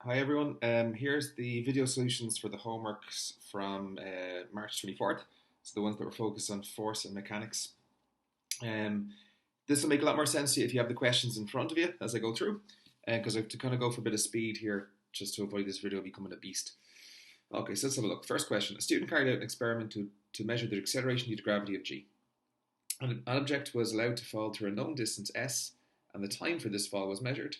Hi everyone. Here's the video solutions for the homeworks from March 24th. So the ones that were focused on force and mechanics. Um, this will make a lot more sense to you if you have the questions in front of you as I go through, because I have to kind of go for a bit of speed here just to avoid this video becoming a beast. Okay, so let's have a look. First question. A student carried out an experiment to measure the acceleration due to gravity of g. An object was allowed to fall through a known distance s, and the time for this fall was measured.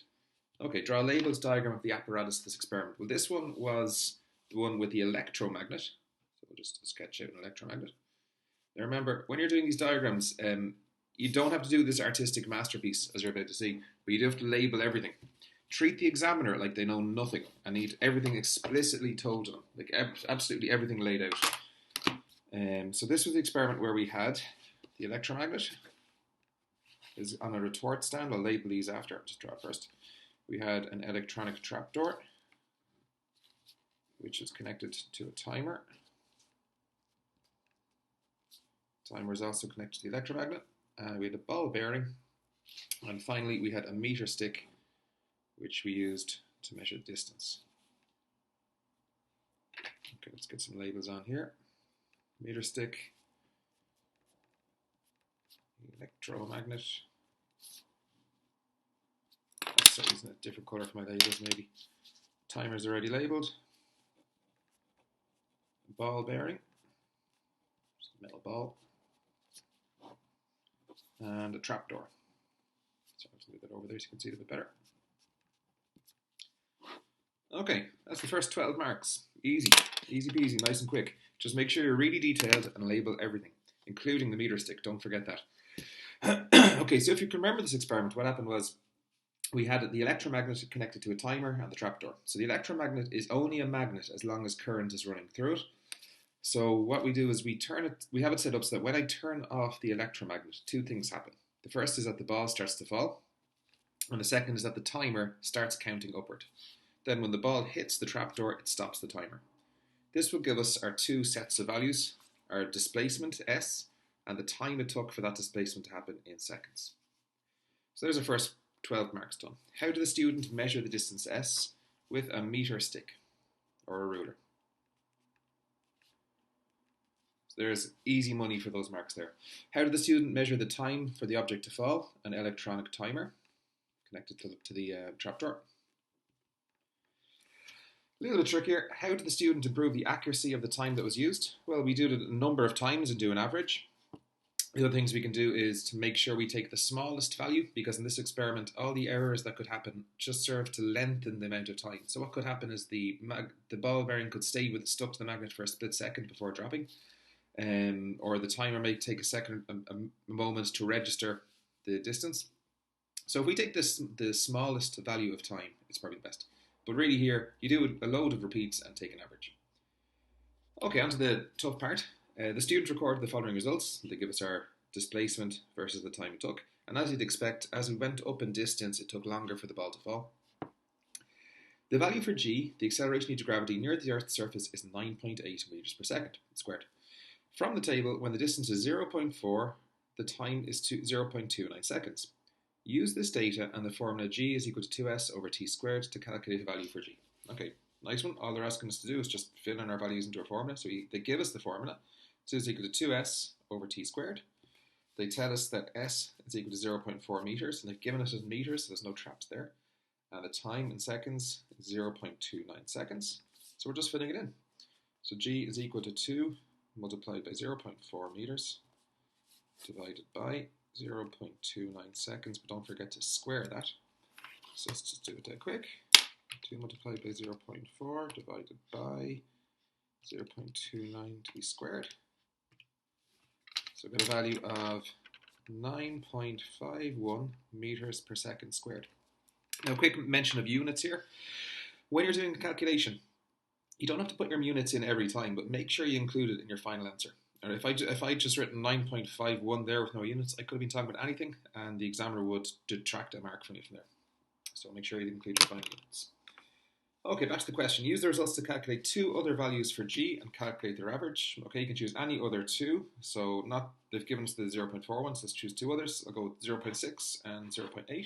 Okay, draw a labels diagram of the apparatus of this experiment. Well, this one was the one with the electromagnet. So we'll just sketch out an electromagnet. Now remember, when you're doing these diagrams, you don't have to do this artistic masterpiece, as you're about to see, but you do have to label everything. Treat the examiner like they know nothing and need everything explicitly told to them, like absolutely everything laid out. So this was the experiment where we had the electromagnet is on a retort stand. I'll label these after. I'll just draw it first. We had an electronic trapdoor, which is connected to a timer. Timer is also connected to the electromagnet. We had a ball bearing. And finally, we had a meter stick, which we used to measure distance. Okay, let's get some labels on here. Meter stick, electromagnet. So using a different color for my labels, maybe. Timer's already labeled. Ball bearing, just a metal ball, and a trapdoor. So I'll just move that over there so you can see it a bit better. Okay, that's the first 12 marks. Easy, easy peasy, nice and quick. Just make sure you're really detailed and label everything, including the meter stick. Don't forget that. Okay, so if you can remember this experiment, what happened was we had the electromagnet connected to a timer and the trapdoor. So the electromagnet is only a magnet as long as current is running through it. So what we do is we have it set up so that when I turn off the electromagnet, two things happen. The first is that the ball starts to fall, and the second is that the timer starts counting upward. Then when the ball hits the trapdoor, it stops the timer. This will give us our two sets of values, our displacement s, and the time it took for that displacement to happen in seconds. So there's our first 12 marks done. How did the student measure the distance s with a meter stick or a ruler? There's easy money for those marks there. How did the student measure the time for the object to fall? An electronic timer connected to the trapdoor. A little bit trickier. How did the student improve the accuracy of the time that was used? Well, we do it a number of times and do an average. The other things we can do is to make sure we take the smallest value, because in this experiment, all the errors that could happen just serve to lengthen the amount of time. So what could happen is the ball bearing could stay stuck to the magnet for a split second before dropping. Or the timer may take a moment to register the distance. So if we take the smallest value of time, it's probably the best. But really here, you do a load of repeats and take an average. Okay, on to the tough part. The student recorded the following results. They give us our displacement versus the time it took. And as you'd expect, as we went up in distance, it took longer for the ball to fall. The value for g, the acceleration due to gravity near the Earth's surface, is 9.8 meters per second squared. From the table, when the distance is 0.4, the time is 0.29 seconds. Use this data and the formula g is equal to 2s over t squared to calculate a value for g. Okay, nice one. All they're asking us to do is just fill in our values into our formula. So they give us the formula. So it's equal to 2s over t squared. They tell us that s is equal to 0.4 meters, and they've given us in meters, so there's no traps there. And the time in seconds is 0.29 seconds. So we're just filling it in. So g is equal to 2 multiplied by 0.4 meters divided by 0.29 seconds, but don't forget to square that. So let's just do it that quick. 2 multiplied by 0.4 divided by 0.29 to be squared. So we've got a value of 9.51 meters per second squared. Now, a quick mention of units here. When you're doing the calculation, you don't have to put your units in every time, but make sure you include it in your final answer. Or if I just written 9.51 there with no units, I could have been talking about anything, and the examiner would detract a mark from you from there. So make sure you include your final units. Okay, back to the question. Use the results to calculate two other values for g and calculate their average. Okay, you can choose any other two. So they've given us the 0.4 one, so let's choose two others. I'll go with 0.6 and 0.8. And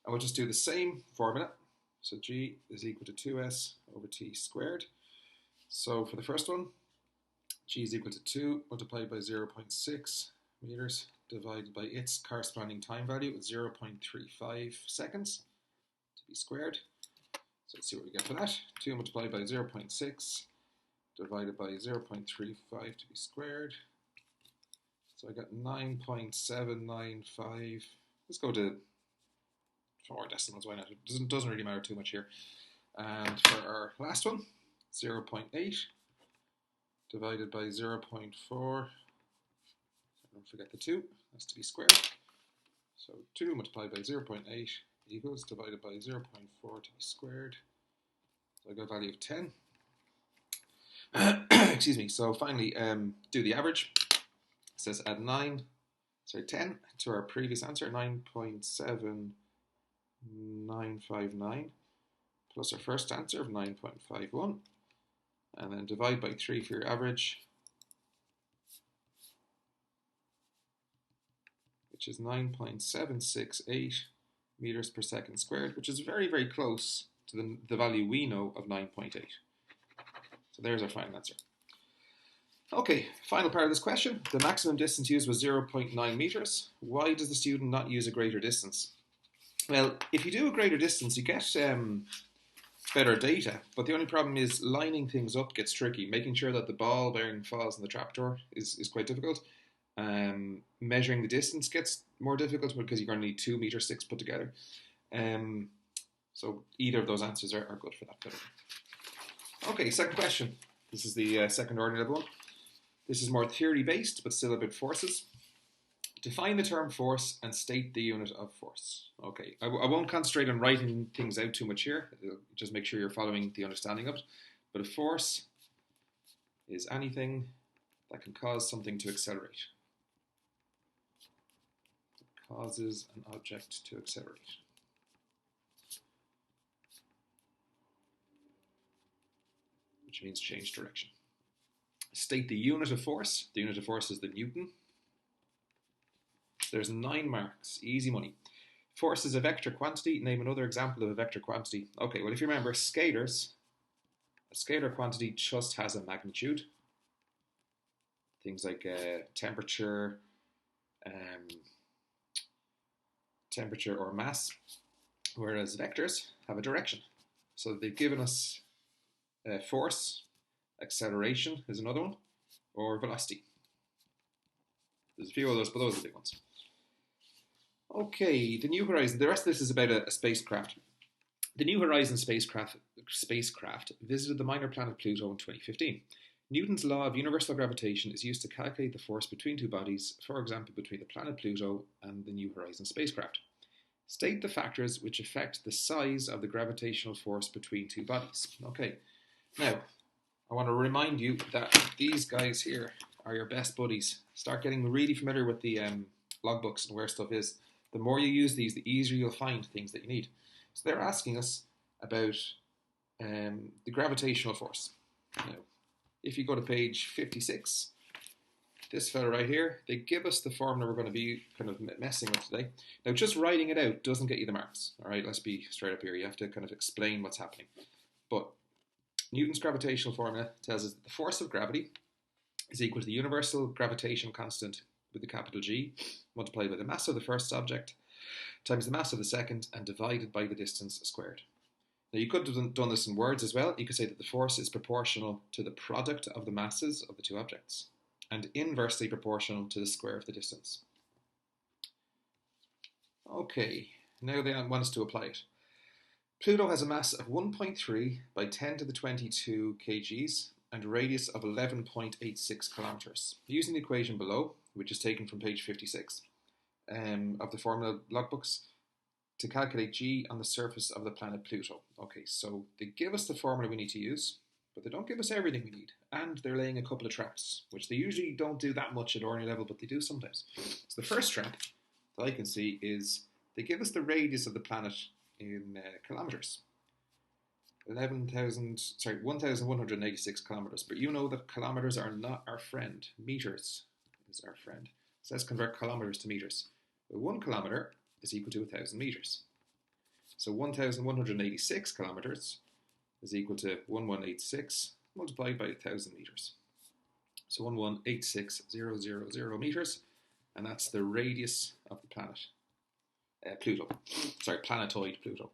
we'll just do the same formula. So G is equal to 2S over T squared. So for the first one, G is equal to 2 multiplied by 0.6 meters divided by its corresponding time value at 0.35 seconds to be squared. So let's see what we get for that. 2 multiplied by 0.6 divided by 0.35 to be squared. So I got 9.795. Let's go to 4 decimals, why not? It doesn't really matter too much here. And for our last one, 0.8 divided by 0.4. Don't forget the 2, that's to be squared. So 2 multiplied by 0.8 equals divided by 0.4 to be squared. So I got a value of 10. Excuse me. So finally, do the average. It says add 10 to our previous answer, 9.7959, plus our first answer of 9.51, and then divide by 3 for your average, which is 9.768 meters per second squared, which is very, very close to the value we know of 9.8. So there's our final answer. Okay, final part of this question. The maximum distance used was 0.9 meters. Why does the student not use a greater distance? Well, if you do a greater distance, you get better data, but the only problem is lining things up gets tricky. Making sure that the ball bearing falls in the trapdoor is quite difficult. Measuring the distance gets more difficult because you're going to need 2 meter sticks put together. So either of those answers are good for that category. Okay, second question. This is the second ordinary level one. This is more theory based, but still about forces. Define the term force and state the unit of force. Okay, I won't concentrate on writing things out too much here. Just make sure you're following the understanding of it. But a force is anything that can cause something to accelerate. It causes an object to accelerate. Which means change direction. State the unit of force. The unit of force is the Newton. There's 9 marks. Easy money. Force is a vector quantity. Name another example of a vector quantity. Okay, well, if you remember scalars, a scalar quantity just has a magnitude. Things like temperature or mass, whereas vectors have a direction. So they've given us force, acceleration is another one, or velocity. There's a few of those, but those are the big ones. Okay, the New Horizons. The rest of this is about a spacecraft. The New Horizons spacecraft visited the minor planet Pluto in 2015. Newton's law of universal gravitation is used to calculate the force between two bodies, for example, between the planet Pluto and the New Horizons spacecraft. State the factors which affect the size of the gravitational force between two bodies. Okay, now I want to remind you that these guys here are your best buddies. Start getting really familiar with the logbooks and where stuff is. The more you use these, the easier you'll find things that you need. So they're asking us about the gravitational force. Now, if you go to page 56, this fella right here, they give us the formula we're going to be kind of messing with today. Now, just writing it out doesn't get you the marks. All right, let's be straight up here. You have to kind of explain what's happening. But Newton's gravitational formula tells us that the force of gravity is equal to the universal gravitation constant with the capital G multiplied by the mass of the first object times the mass of the second and divided by the distance squared. Now you could have done this in words as well. You could say that the force is proportional to the product of the masses of the two objects and inversely proportional to the square of the distance. Okay, now they want us to apply it. Pluto has a mass of 1.3 by 10 to the 22 kgs and a radius of 11.86 kilometers. Using the equation below, which is taken from page 56 of the formula logbooks, to calculate G on the surface of the planet Pluto. Okay, so they give us the formula we need to use, but they don't give us everything we need, and they're laying a couple of traps, which they usually don't do that much at ordinary level, but they do sometimes. So the first trap that I can see is they give us the radius of the planet in kilometers. 1,186 kilometers, but you know that kilometers are not our friend. Meters is our friend. So let's convert kilometers to meters. 1 kilometer is equal to 1,000 meters. So 1,186 kilometers is equal to 1186 multiplied by 1,000 meters. So 1186,000 meters, and that's the radius of the planet, Pluto. Sorry, planetoid Pluto.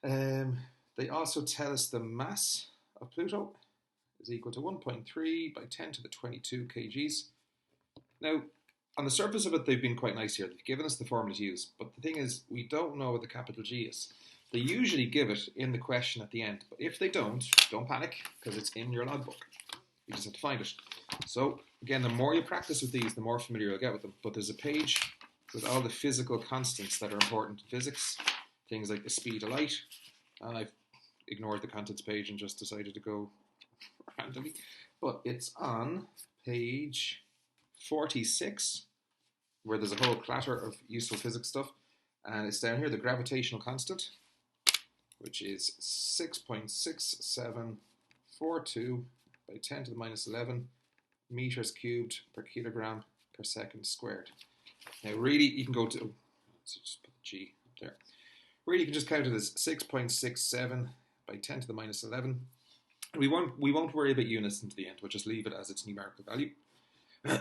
They also tell us the mass of Pluto is equal to 1.3 by 10 to the 22 kgs. Now, on the surface of it, they've been quite nice here. They've given us the formula to use, but the thing is, we don't know what the capital G is. They usually give it in the question at the end, but if they don't panic, because it's in your logbook. You just have to find it. So, again, the more you practice with these, the more familiar you'll get with them. But there's a page with all the physical constants that are important in physics, things like the speed of light, and I've ignored the contents page and just decided to go randomly. But it's on page 46, where there's a whole clatter of useful physics stuff, and it's down here, the gravitational constant, which is 6.6742 by 10 to the minus 11 meters cubed per kilogram per second squared. Now really, you can go to, let's just put the G up there. Really, you can just count it as 6.67 by 10 to the minus 11. We won't worry about units into the end. We'll just leave it as its numerical value.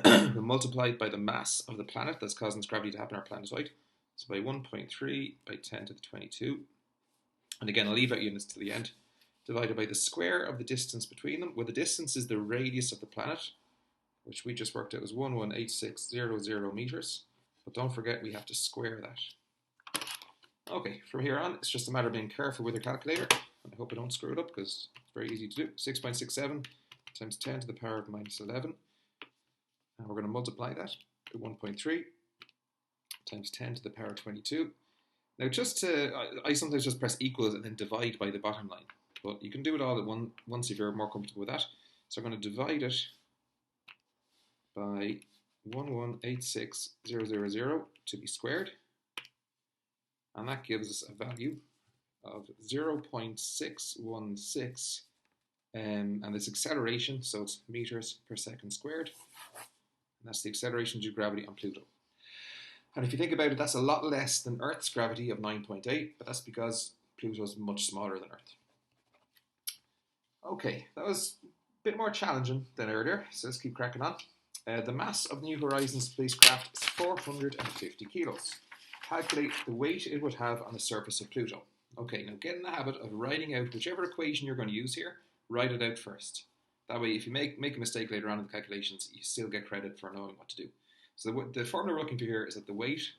We'll multiply it by the mass of the planet that's causing its gravity to happen on our planetoid. So by 1.3 by 10 to the 22. And again, I'll leave out units to the end. Divided by the square of the distance between them, where the distance is the radius of the planet, which we just worked out as 118600 meters. But don't forget, we have to square that. Okay, from here on, it's just a matter of being careful with your calculator. I hope I don't screw it up, because it's very easy to do. 6.67 times 10 to the power of minus 11. And we're going to multiply that by 1.3 times 10 to the power of 22. Now, I sometimes just press equals and then divide by the bottom line. But you can do it all at once if you're more comfortable with that. So I'm going to divide it by 1186,000 to be squared. And that gives us a value of 0.616. And it's acceleration, so it's meters per second squared. And that's the acceleration due to gravity on Pluto. And if you think about it, that's a lot less than Earth's gravity of 9.8, but that's because Pluto is much smaller than Earth. Okay, that was a bit more challenging than earlier, so let's keep cracking on. The mass of the New Horizons spacecraft is 450 kilos. Calculate the weight it would have on the surface of Pluto. Okay, now get in the habit of writing out whichever equation you're going to use here, write it out first. That way, if you make a mistake later on in the calculations, you still get credit for knowing what to do. So the formula we're looking for here is that the weight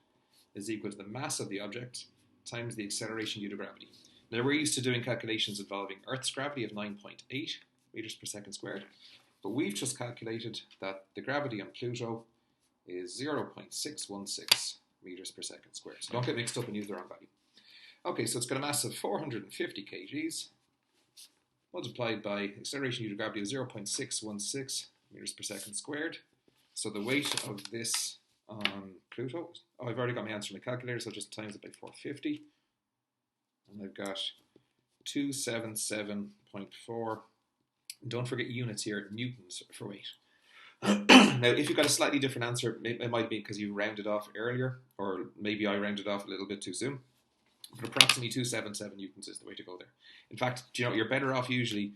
is equal to the mass of the object times the acceleration due to gravity. Now, we're used to doing calculations involving Earth's gravity of 9.8 meters per second squared, but we've just calculated that the gravity on Pluto is 0.616 meters per second squared. So don't get mixed up and use the wrong value. Okay, so it's got a mass of 450 kgs multiplied by acceleration due to gravity of 0.616 meters per second squared. So the weight of this on Pluto, I've already got my answer in my calculator, so I'll just times it by 450. And I've got 277.4. Don't forget units here, newtons for weight. Now, if you've got a slightly different answer, it might be because you rounded off earlier, or maybe I rounded off a little bit too soon. But approximately 277 newtons is the way to go there. In fact, you're better off usually,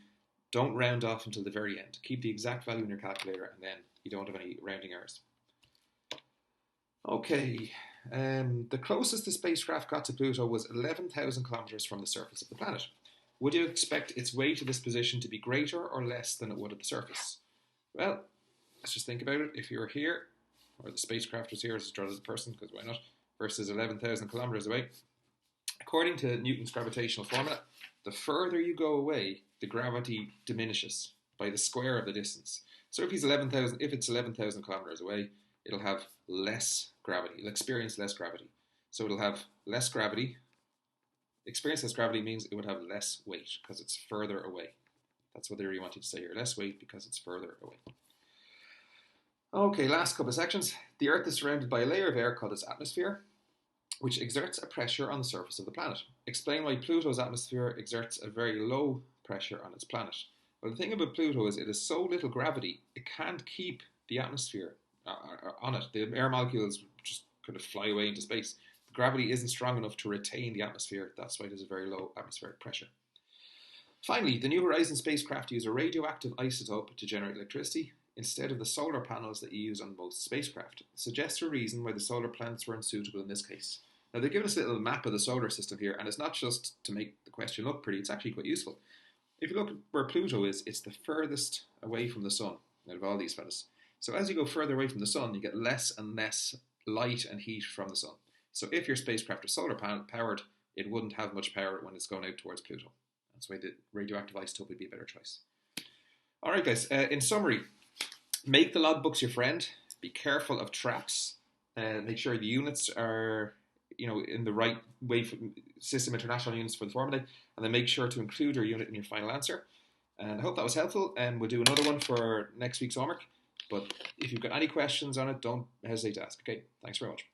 don't round off until the very end. Keep the exact value in your calculator, and then you don't have any rounding errors. Okay, the closest the spacecraft got to Pluto was 11,000 kilometers from the surface of the planet. Would you expect its way to this position to be greater or less than it would at the surface? Well, let's just think about it. If you were here, or the spacecraft was here as a person, because why not, versus 11,000 kilometers away. According to Newton's gravitational formula, the further you go away, the gravity diminishes by the square of the distance. So if it's 11,000 kilometers away, it'll have less gravity. It'll experience less gravity. So it'll have less gravity. Experience less gravity means it would have less weight because it's further away. That's what they really wanted to say here. Less weight because it's further away. Okay, last couple of sections. The Earth is surrounded by a layer of air called its atmosphere, which exerts a pressure on the surface of the planet. Explain why Pluto's atmosphere exerts a very low pressure on its planet. Well, the thing about Pluto is it has so little gravity, it can't keep the atmosphere on it. The air molecules just kind of fly away into space. The gravity isn't strong enough to retain the atmosphere. That's why there's a very low atmospheric pressure. Finally, the New Horizons spacecraft use a radioactive isotope to generate electricity instead of the solar panels that you use on most spacecraft. It suggests a reason why the solar planets were unsuitable in this case. Now, they've given us a little map of the solar system here, and it's not just to make the question look pretty, it's actually quite useful. If you look at where Pluto is, it's the furthest away from the Sun out of all these fellas. So as you go further away from the Sun, you get less and less light and heat from the Sun. So if your spacecraft is solar powered, it wouldn't have much power when it's going out towards Pluto. That's why the radioactive isotope would be a better choice. All right, guys. In summary, make the logbooks your friend. Be careful of traps. Make sure the units are, in the right way for System International units for the formulae, and then make sure to include your unit in your final answer. And I hope that was helpful. And we'll do another one for next week's homework. But if you've got any questions on it, don't hesitate to ask. Okay. Thanks very much.